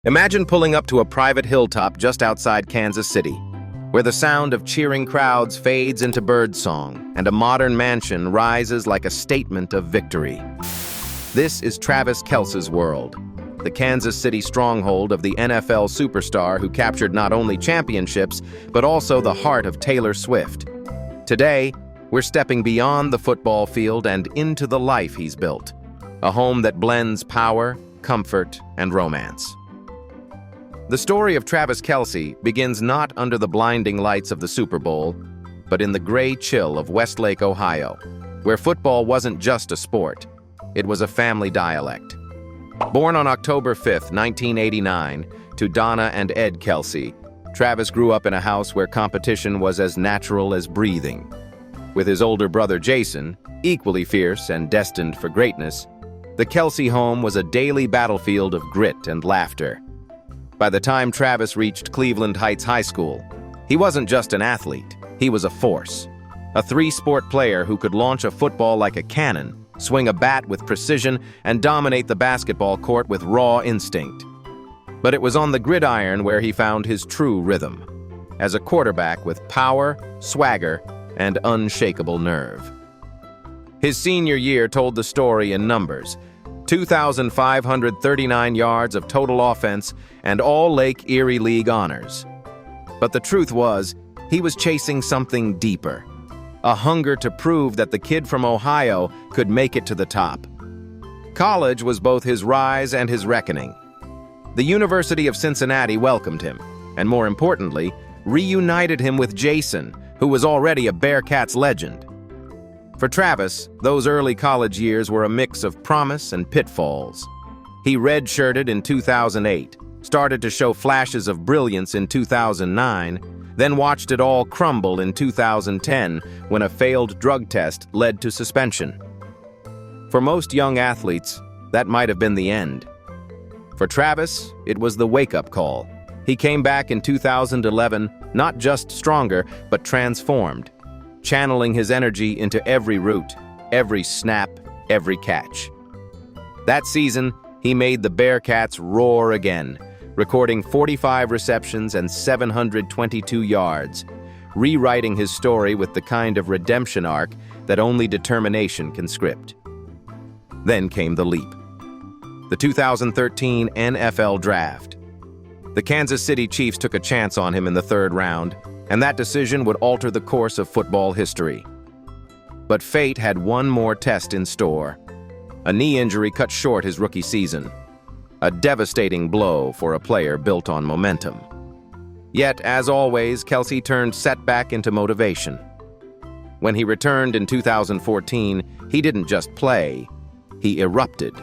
Imagine pulling up to a private hilltop just outside Kansas City, where the sound of cheering crowds fades into birdsong and a modern mansion rises like a statement of victory. This is Travis Kelce's world, the Kansas City stronghold of the NFL superstar who captured not only championships, but also the heart of Taylor Swift. Today, we're stepping beyond the football field and into the life he's built, a home that blends power, comfort, and romance. The story of Travis Kelce begins not under the blinding lights of the Super Bowl, but in the gray chill of Westlake, Ohio, where football wasn't just a sport, it was a family dialect. Born on October 5, 1989, to Donna and Ed Kelce, Travis grew up in a house where competition was as natural as breathing. With his older brother Jason, equally fierce and destined for greatness, the Kelce home was a daily battlefield of grit and laughter. By the time Travis reached Cleveland Heights High School, he wasn't just an athlete, he was a force. A three-sport player who could launch a football like a cannon, swing a bat with precision, and dominate the basketball court with raw instinct. But it was on the gridiron where he found his true rhythm, as a quarterback with power, swagger, and unshakable nerve. His senior year told the story in numbers: 2,539 yards of total offense and all Lake Erie League honors. But the truth was, he was chasing something deeper, a hunger to prove that the kid from Ohio could make it to the top. College was both his rise and his reckoning. The University of Cincinnati welcomed him, and more importantly, reunited him with Jason, who was already a Bearcats legend. For Travis, those early college years were a mix of promise and pitfalls. He redshirted in 2008, started to show flashes of brilliance in 2009, then watched it all crumble in 2010 when a failed drug test led to suspension. For most young athletes, that might have been the end. For Travis, it was the wake-up call. He came back in 2011, not just stronger, but transformed, channeling his energy into every route, every snap, every catch. That season, he made the Bearcats roar again, recording 45 receptions and 722 yards, rewriting his story with the kind of redemption arc that only determination can script. Then came the leap. The 2013 NFL Draft. The Kansas City Chiefs took a chance on him in the third round, and that decision would alter the course of football history. But fate had one more test in store. A knee injury cut short his rookie season, a devastating blow for a player built on momentum. Yet, as always, Kelce turned setback into motivation. When he returned in 2014, he didn't just play, he erupted.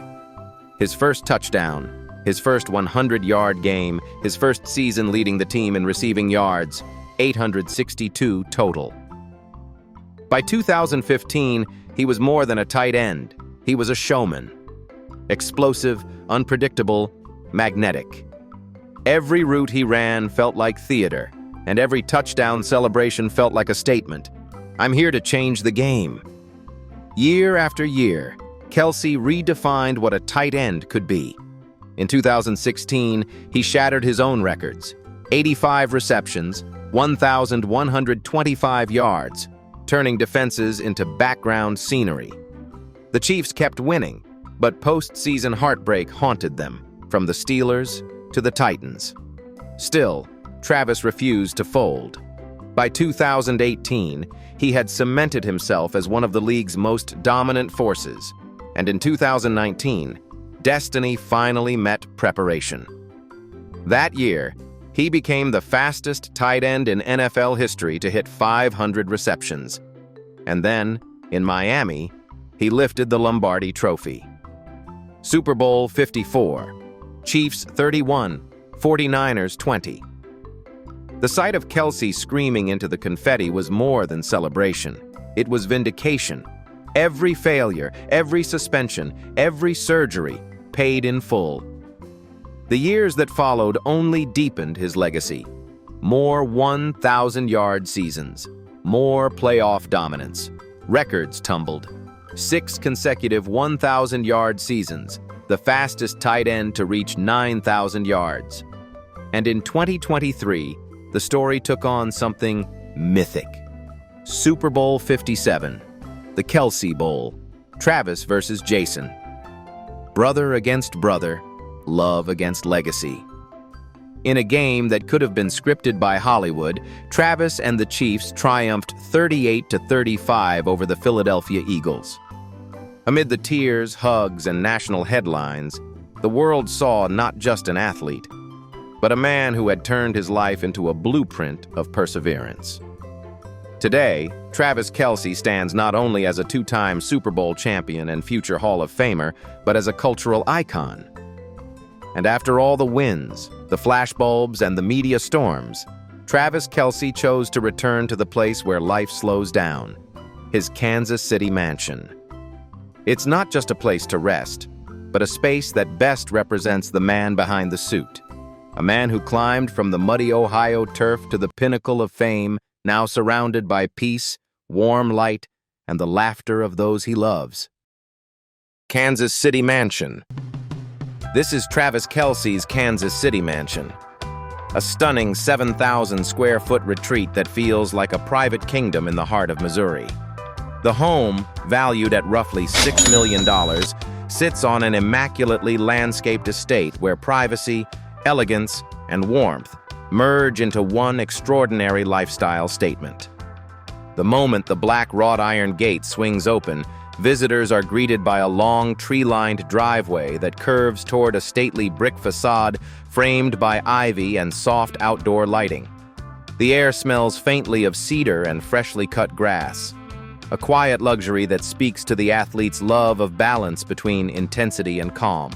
His first touchdown, his first 100-yard game, his first season leading the team in receiving yards, 862 total. By 2015, he was more than a tight end. He was a showman. Explosive, unpredictable, magnetic. Every route he ran felt like theater, and every touchdown celebration felt like a statement. I'm here to change the game. Year after year, Kelce redefined what a tight end could be. In 2016, he shattered his own records: 85 receptions, 1,125 yards, turning defenses into background scenery. The Chiefs kept winning, but postseason heartbreak haunted them, from the Steelers to the Titans. Still, Travis refused to fold. By 2018, he had cemented himself as one of the league's most dominant forces, and in 2019, destiny finally met preparation. That year, he became the fastest tight end in NFL history to hit 500 receptions. And then, in Miami, he lifted the Lombardi Trophy. Super Bowl 54, Chiefs 31, 49ers 20. The sight of Kelce screaming into the confetti was more than celebration. It was vindication. Every failure, every suspension, every surgery paid in full. The years that followed only deepened his legacy. More 1,000-yard seasons, more playoff dominance. Records tumbled. 6 consecutive 1,000-yard seasons, the fastest tight end to reach 9,000 yards. And in 2023, the story took on something mythic. Super Bowl 57, the Kelce Bowl, Travis versus Jason. Brother against brother, love against legacy. In a game that could have been scripted by Hollywood, Travis and the Chiefs triumphed 38-35 over the Philadelphia Eagles. Amid the tears, hugs, and national headlines, the world saw not just an athlete, but a man who had turned his life into a blueprint of perseverance. Today, Travis Kelce stands not only as a two-time Super Bowl champion and future Hall of Famer, but as a cultural icon. And after all the wins, the flashbulbs, and the media storms, Travis Kelce chose to return to the place where life slows down, his Kansas City mansion. It's not just a place to rest, but a space that best represents the man behind the suit, a man who climbed from the muddy Ohio turf to the pinnacle of fame, now surrounded by peace, warm light, and the laughter of those he loves. Kansas City Mansion. This is Travis Kelce's Kansas City mansion, a stunning 7,000-square-foot retreat that feels like a private kingdom in the heart of Missouri. The home, valued at roughly $6 million, sits on an immaculately landscaped estate where privacy, elegance, and warmth merge into one extraordinary lifestyle statement. The moment the black wrought iron gate swings open, visitors are greeted by a long, tree-lined driveway that curves toward a stately brick facade framed by ivy and soft outdoor lighting. The air smells faintly of cedar and freshly cut grass, a quiet luxury that speaks to the athlete's love of balance between intensity and calm.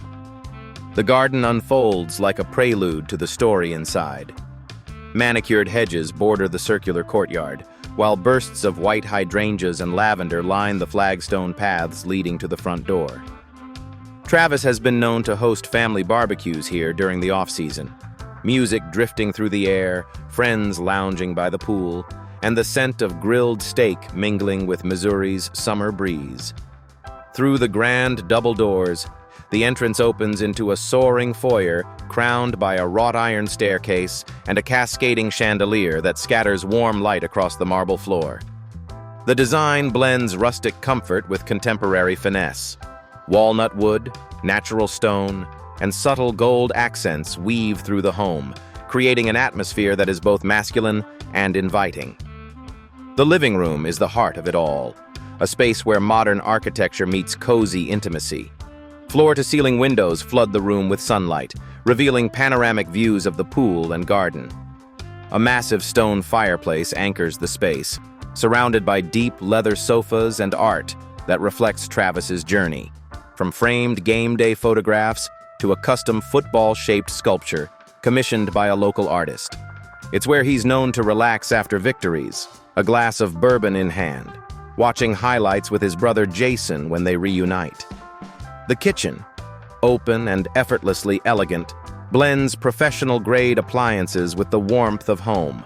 The garden unfolds like a prelude to the story inside. Manicured hedges border the circular courtyard, while bursts of white hydrangeas and lavender line the flagstone paths leading to the front door. Travis has been known to host family barbecues here during the off-season, music drifting through the air, friends lounging by the pool, and the scent of grilled steak mingling with Missouri's summer breeze. Through the grand double doors, the entrance opens into a soaring foyer crowned by a wrought iron staircase and a cascading chandelier that scatters warm light across the marble floor. The design blends rustic comfort with contemporary finesse. Walnut wood, natural stone, and subtle gold accents weave through the home, creating an atmosphere that is both masculine and inviting. The living room is the heart of it all, a space where modern architecture meets cozy intimacy. Floor-to-ceiling windows flood the room with sunlight, revealing panoramic views of the pool and garden. A massive stone fireplace anchors the space, surrounded by deep leather sofas and art that reflects Travis's journey, from framed game day photographs to a custom football-shaped sculpture commissioned by a local artist. It's where he's known to relax after victories, a glass of bourbon in hand, watching highlights with his brother Jason when they reunite. The kitchen, open and effortlessly elegant, blends professional-grade appliances with the warmth of home.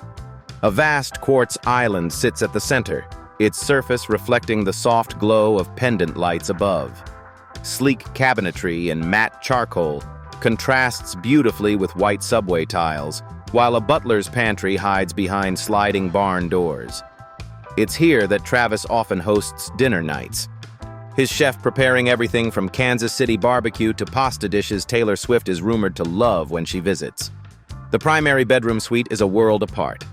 A vast quartz island sits at the center, its surface reflecting the soft glow of pendant lights above. Sleek cabinetry in matte charcoal contrasts beautifully with white subway tiles, while a butler's pantry hides behind sliding barn doors. It's here that Travis often hosts dinner nights, his chef preparing everything from Kansas City barbecue to pasta dishes Taylor Swift is rumored to love when she visits. The primary bedroom suite is a world apart,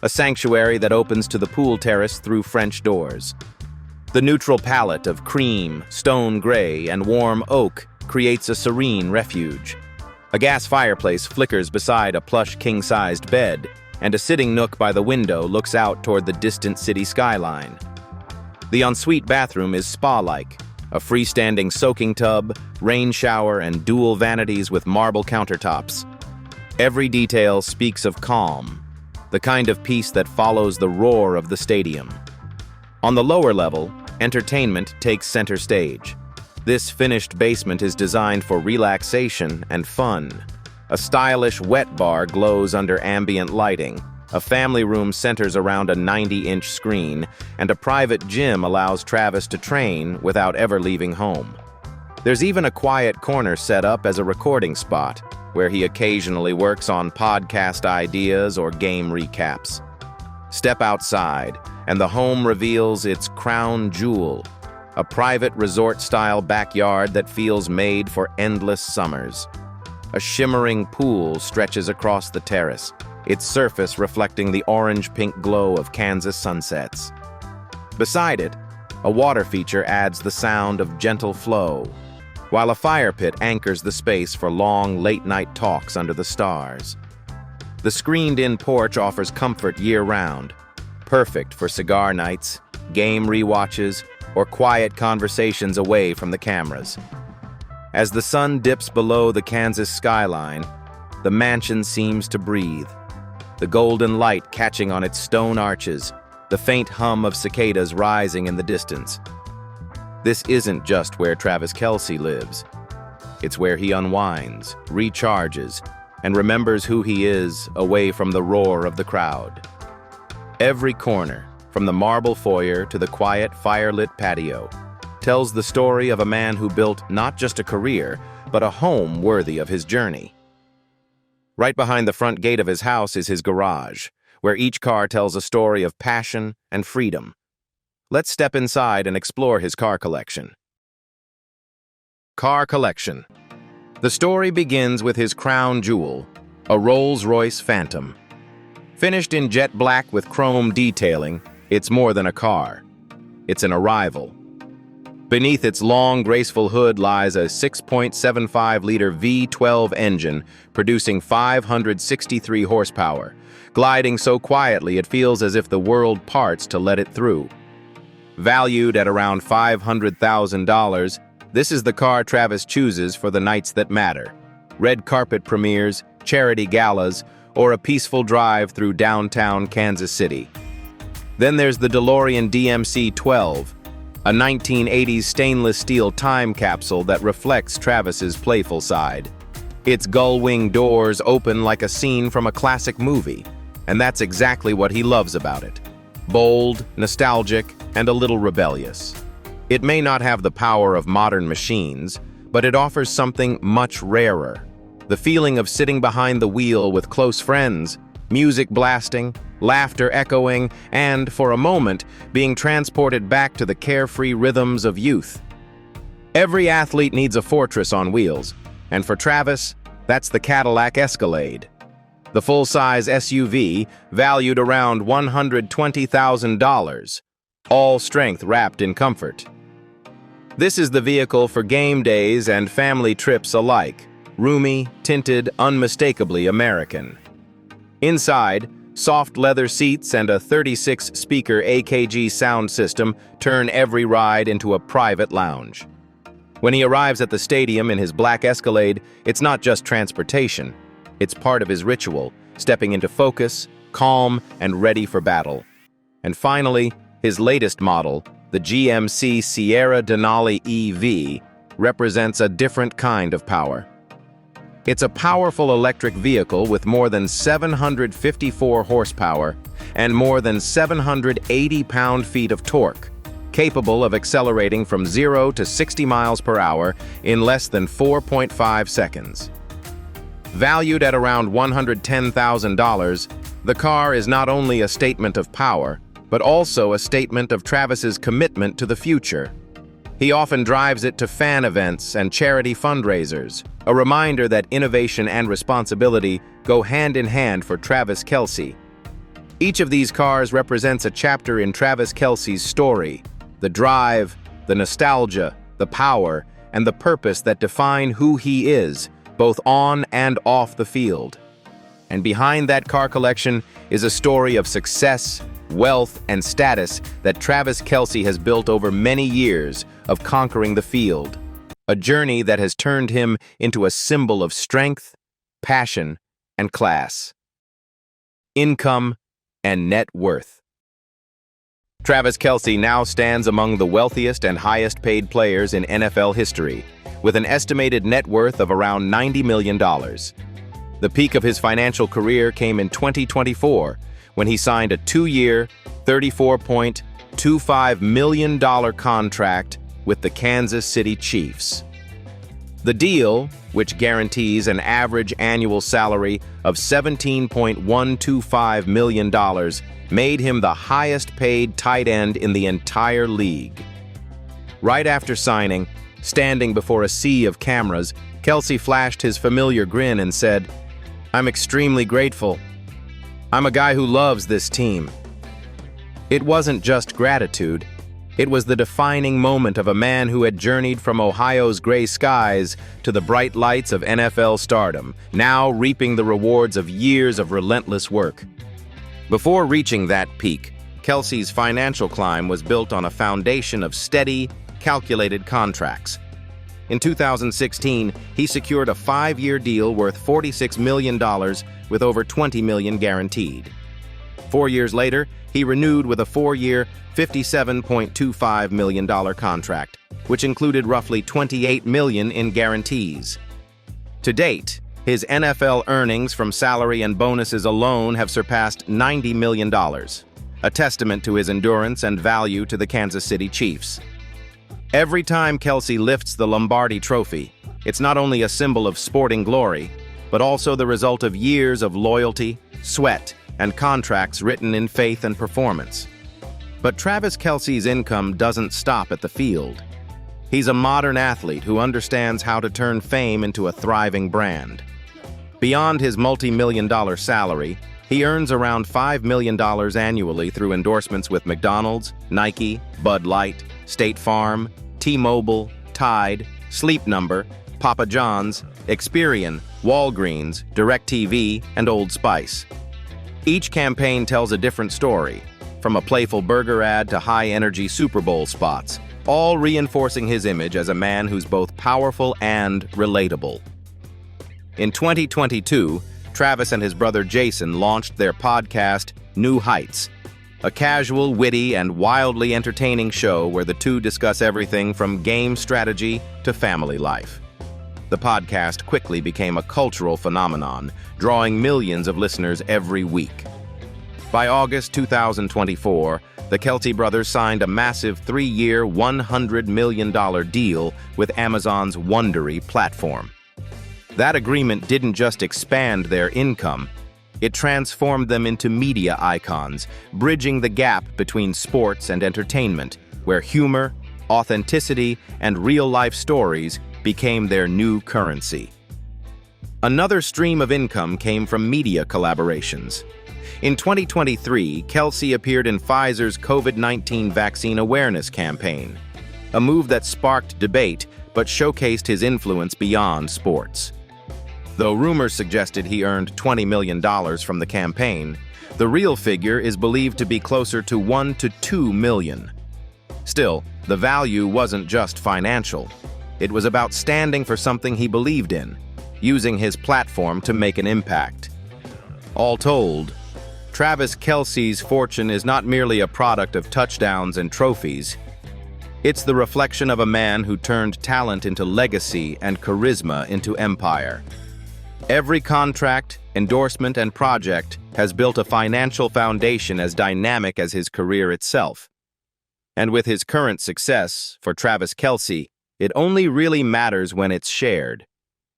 a sanctuary that opens to the pool terrace through French doors. The neutral palette of cream, stone gray, and warm oak creates a serene refuge. A gas fireplace flickers beside a plush king-sized bed, and a sitting nook by the window looks out toward the distant city skyline. The ensuite bathroom is spa-like, a freestanding soaking tub, rain shower, and dual vanities with marble countertops. Every detail speaks of calm, the kind of peace that follows the roar of the stadium. On the lower level, entertainment takes center stage. This finished basement is designed for relaxation and fun. A stylish wet bar glows under ambient lighting. A family room centers around a 90-inch screen, and a private gym allows Travis to train without ever leaving home. There's even a quiet corner set up as a recording spot, where he occasionally works on podcast ideas or game recaps. Step outside, and the home reveals its crown jewel, a private resort-style backyard that feels made for endless summers. A shimmering pool stretches across the terrace, its surface reflecting the orange-pink glow of Kansas sunsets. Beside it, a water feature adds the sound of gentle flow, while a fire pit anchors the space for long, late-night talks under the stars. The screened-in porch offers comfort year-round, perfect for cigar nights, game rewatches, or quiet conversations away from the cameras. As the sun dips below the Kansas skyline, the mansion seems to breathe, the golden light catching on its stone arches, the faint hum of cicadas rising in the distance. This isn't just where Travis Kelce lives. It's where he unwinds, recharges, and remembers who he is away from the roar of the crowd. Every corner, from the marble foyer to the quiet, fire-lit patio, tells the story of a man who built not just a career, but a home worthy of his journey. Right behind the front gate of his house is his garage, where each car tells a story of passion and freedom. Let's step inside and explore his car collection. Car collection. The story begins with his crown jewel, a Rolls-Royce Phantom. Finished in jet black with chrome detailing, it's more than a car. It's an arrival. Beneath its long, graceful hood lies a 6.75-liter V12 engine producing 563 horsepower, gliding so quietly it feels as if the world parts to let it through. Valued at around $500,000, this is the car Travis chooses for the nights that matter: red carpet premieres, charity galas, or a peaceful drive through downtown Kansas City. Then there's the DeLorean DMC-12, a 1980s stainless steel time capsule that reflects Travis's playful side. Its gull-wing doors open like a scene from a classic movie, and that's exactly what he loves about it. Bold, nostalgic, and a little rebellious. It may not have the power of modern machines, but it offers something much rarer: the feeling of sitting behind the wheel with close friends, music blasting, laughter echoing, and, for a moment, being transported back to the carefree rhythms of youth. Every athlete needs a fortress on wheels, and for Travis, that's the Cadillac Escalade. The full-size SUV, valued around $120,000, all strength wrapped in comfort. This is the vehicle for game days and family trips alike, roomy, tinted, unmistakably American. Inside, soft leather seats and a 36-speaker AKG sound system turn every ride into a private lounge. When he arrives at the stadium in his black Escalade, it's not just transportation. It's part of his ritual, stepping into focus, calm, and ready for battle. And finally, his latest model, the GMC Sierra Denali EV, represents a different kind of power. It's a powerful electric vehicle with more than 754 horsepower and more than 780 pound-feet of torque, capable of accelerating from 0 to 60 miles per hour in less than 4.5 seconds. Valued at around $110,000, the car is not only a statement of power, but also a statement of Travis's commitment to the future. He often drives it to fan events and charity fundraisers, a reminder that innovation and responsibility go hand in hand for Travis Kelce. Each of these cars represents a chapter in Travis Kelce's story: the drive, the nostalgia, the power, and the purpose that define who he is, both on and off the field. And behind that car collection is a story of success, wealth, and status that Travis Kelce has built over many years of conquering the field, a journey that has turned him into a symbol of strength, passion, and class. Income and net worth. Travis Kelce now stands among the wealthiest and highest-paid players in NFL history, with an estimated net worth of around $90 million. The peak of his financial career came in 2024, when he signed a 2-year, $34.25 million contract with the Kansas City Chiefs. The deal, which guarantees an average annual salary of $17.125 million, made him the highest-paid tight end in the entire league. Right after signing, standing before a sea of cameras, Kelce flashed his familiar grin and said, "I'm extremely grateful. I'm a guy who loves this team." It wasn't just gratitude. It was the defining moment of a man who had journeyed from Ohio's gray skies to the bright lights of NFL stardom, now reaping the rewards of years of relentless work. Before reaching that peak, Kelce's financial climb was built on a foundation of steady, calculated contracts. In 2016, he secured a 5-year deal worth $46 million with over $20 million guaranteed. 4 years later, he renewed with a 4-year, $57.25 million contract, which included roughly $28 million in guarantees. To date, his NFL earnings from salary and bonuses alone have surpassed $90 million, a testament to his endurance and value to the Kansas City Chiefs. Every time Kelce lifts the Lombardi Trophy, it's not only a symbol of sporting glory, but also the result of years of loyalty, sweat, and contracts written in faith and performance. But Travis Kelce's income doesn't stop at the field. He's a modern athlete who understands how to turn fame into a thriving brand. Beyond his multi-million-dollar salary, he earns around $5 million annually through endorsements with McDonald's, Nike, Bud Light, State Farm, T-Mobile, Tide, Sleep Number, Papa John's, Experian, Walgreens, DirecTV, and Old Spice. Each campaign tells a different story, from a playful burger ad to high-energy Super Bowl spots, all reinforcing his image as a man who's both powerful and relatable. In 2022, Travis and his brother Jason launched their podcast, New Heights, a casual, witty, and wildly entertaining show where the two discuss everything from game strategy to family life. The podcast quickly became a cultural phenomenon, drawing millions of listeners every week. By August 2024, the Kelce brothers signed a massive 3-year, $100 million deal with Amazon's Wondery platform. That agreement didn't just expand their income, it transformed them into media icons, bridging the gap between sports and entertainment, where humor, authenticity, and real-life stories became their new currency. Another stream of income came from media collaborations. In 2023, Kelce appeared in Pfizer's COVID-19 vaccine awareness campaign, a move that sparked debate but showcased his influence beyond sports. Though rumors suggested he earned $20 million from the campaign, the real figure is believed to be closer to $1 to $2 million. Still, the value wasn't just financial. It was about standing for something he believed in, using his platform to make an impact. All told, Travis Kelce's fortune is not merely a product of touchdowns and trophies. It's the reflection of a man who turned talent into legacy and charisma into empire. Every contract, endorsement, and project has built a financial foundation as dynamic as his career itself. And with his current success, for Travis Kelce, it only really matters when it's shared.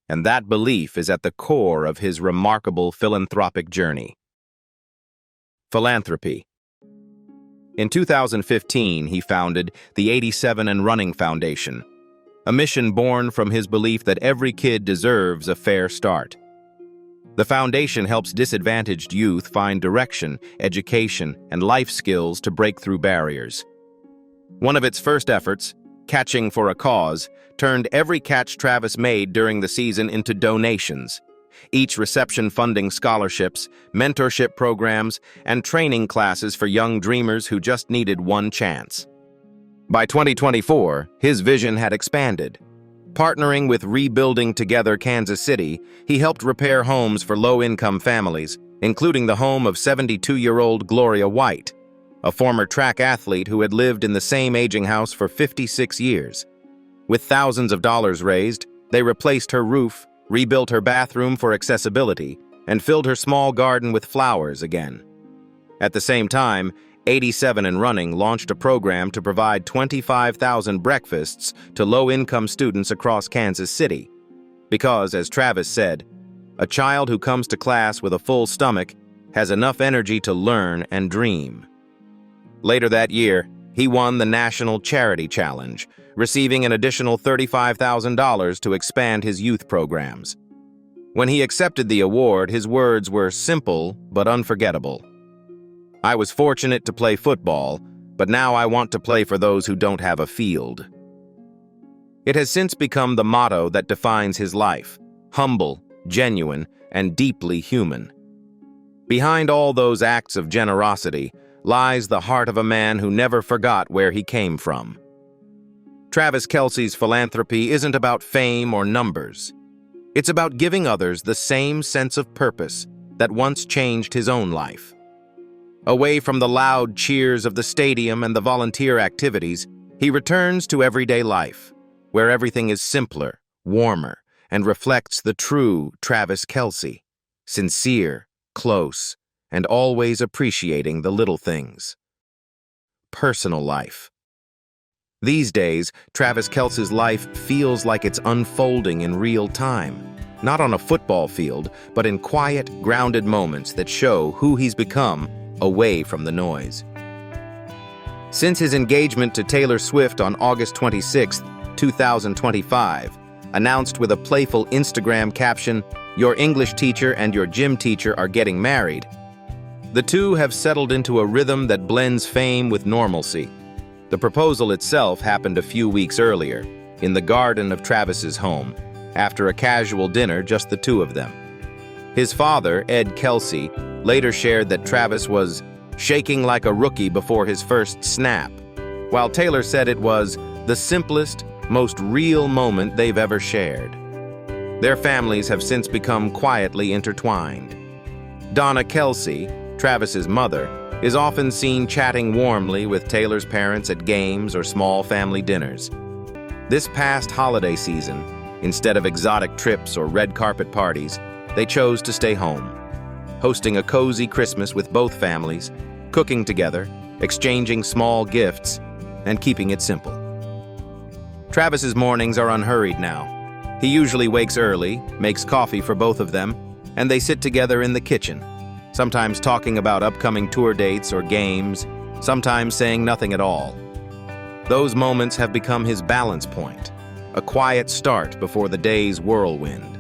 And that belief is at the core of his remarkable philanthropic journey. Philanthropy. In 2015, he founded the 87 and Running Foundation, a mission born from his belief that every kid deserves a fair start. The foundation helps disadvantaged youth find direction, education, and life skills to break through barriers. One of its first efforts, Catching for a Cause, turned every catch Travis made during the season into donations, each reception funding scholarships, mentorship programs, and training classes for young dreamers who just needed one chance. By 2024, his vision had expanded. Partnering with Rebuilding Together Kansas City, he helped repair homes for low-income families, including the home of 72-year-old Gloria White, a former track athlete who had lived in the same aging house for 56 years. With thousands of dollars raised, they replaced her roof, rebuilt her bathroom for accessibility, and filled her small garden with flowers again. At the same time, 87 and Running launched a program to provide 25,000 breakfasts to low-income students across Kansas City, Because, as Travis said, a child who comes to class with a full stomach has enough energy to learn and dream. Later that year, he won the National Charity Challenge, receiving an additional $35,000 to expand his youth programs. When he accepted the award, his words were simple but unforgettable. "I was fortunate to play football, but now I want to play for those who don't have a field." It has since become the motto that defines his life: humble, genuine, and deeply human. Behind all those acts of generosity lies the heart of a man who never forgot where he came from. Travis Kelce's philanthropy isn't about fame or numbers. It's about giving others the same sense of purpose that once changed his own life. Away from the loud cheers of the stadium and the volunteer activities, he returns to everyday life, where everything is simpler, warmer, and reflects the true Travis Kelce: sincere, close, and always appreciating the little things. Personal life. These days, Travis Kelce's life feels like it's unfolding in real time, not on a football field, but in quiet, grounded moments that show who he's become away from the noise. Since his engagement to Taylor Swift on August 26, 2025, announced with a playful Instagram caption, "Your English teacher and your gym teacher are getting married," the two have settled into a rhythm that blends fame with normalcy. The proposal itself happened a few weeks earlier, in the garden of Travis's home, after a casual dinner, just the two of them. His father, Ed Kelce, later shared that Travis was shaking like a rookie before his first snap, while Taylor said it was the simplest, most real moment they've ever shared. Their families have since become quietly intertwined. Donna Kelce, Travis's mother, is often seen chatting warmly with Taylor's parents at games or small family dinners. This past holiday season, instead of exotic trips or red carpet parties, they chose to stay home, hosting a cozy Christmas with both families, cooking together, exchanging small gifts, and keeping it simple. Travis's mornings are unhurried now. He usually wakes early, makes coffee for both of them, and they sit together in the kitchen, sometimes talking about upcoming tour dates or games, sometimes saying nothing at all. Those moments have become his balance point, a quiet start before the day's whirlwind.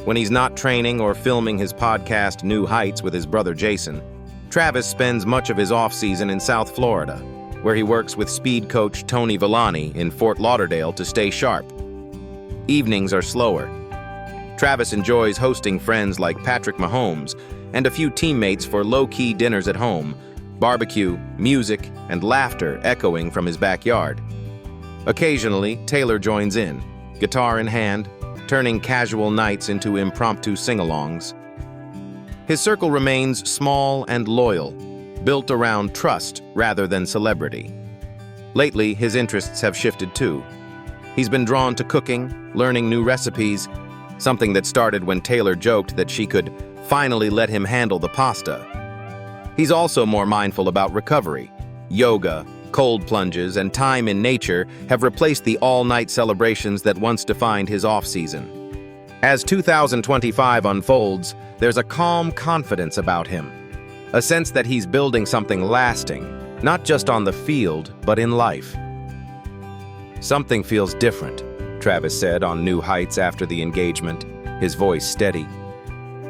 When he's not training or filming his podcast New Heights with his brother Jason, Travis spends much of his off-season in South Florida, where he works with speed coach Tony Villani in Fort Lauderdale to stay sharp. Evenings are slower. Travis enjoys hosting friends like Patrick Mahomes and a few teammates for low-key dinners at home, barbecue, music, and laughter echoing from his backyard. Occasionally, Taylor joins in, guitar in hand, turning casual nights into impromptu sing-alongs. His circle remains small and loyal, built around trust rather than celebrity. Lately, his interests have shifted too. He's been drawn to cooking, learning new recipes, something that started when Taylor joked that she could finally let him handle the pasta. He's also more mindful about recovery. Yoga, cold plunges, and time in nature have replaced the all-night celebrations that once defined his off-season. As 2025 unfolds, there's a calm confidence about him, a sense that he's building something lasting, not just on the field, but in life. "Something feels different," Travis said on New Heights after the engagement, his voice steady.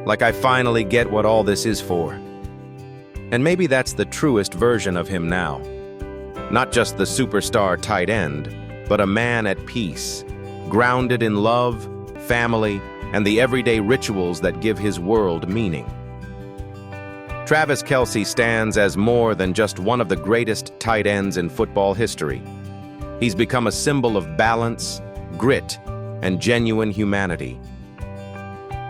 "Like I finally get what all this is for." And maybe that's the truest version of him now. Not just the superstar tight end, but a man at peace, grounded in love, family, and the everyday rituals that give his world meaning. Travis Kelce stands as more than just one of the greatest tight ends in football history. He's become a symbol of balance, grit, and genuine humanity.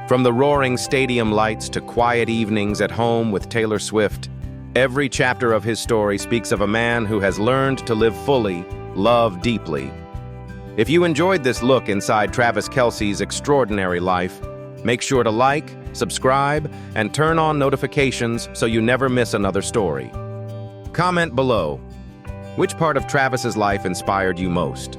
From the roaring stadium lights to quiet evenings at home with Taylor Swift, every chapter of his story speaks of a man who has learned to live fully, love deeply. If you enjoyed this look inside Travis Kelce's extraordinary life, make sure to like, subscribe, and turn on notifications so you never miss another story. Comment below. Which part of Travis's life inspired you most?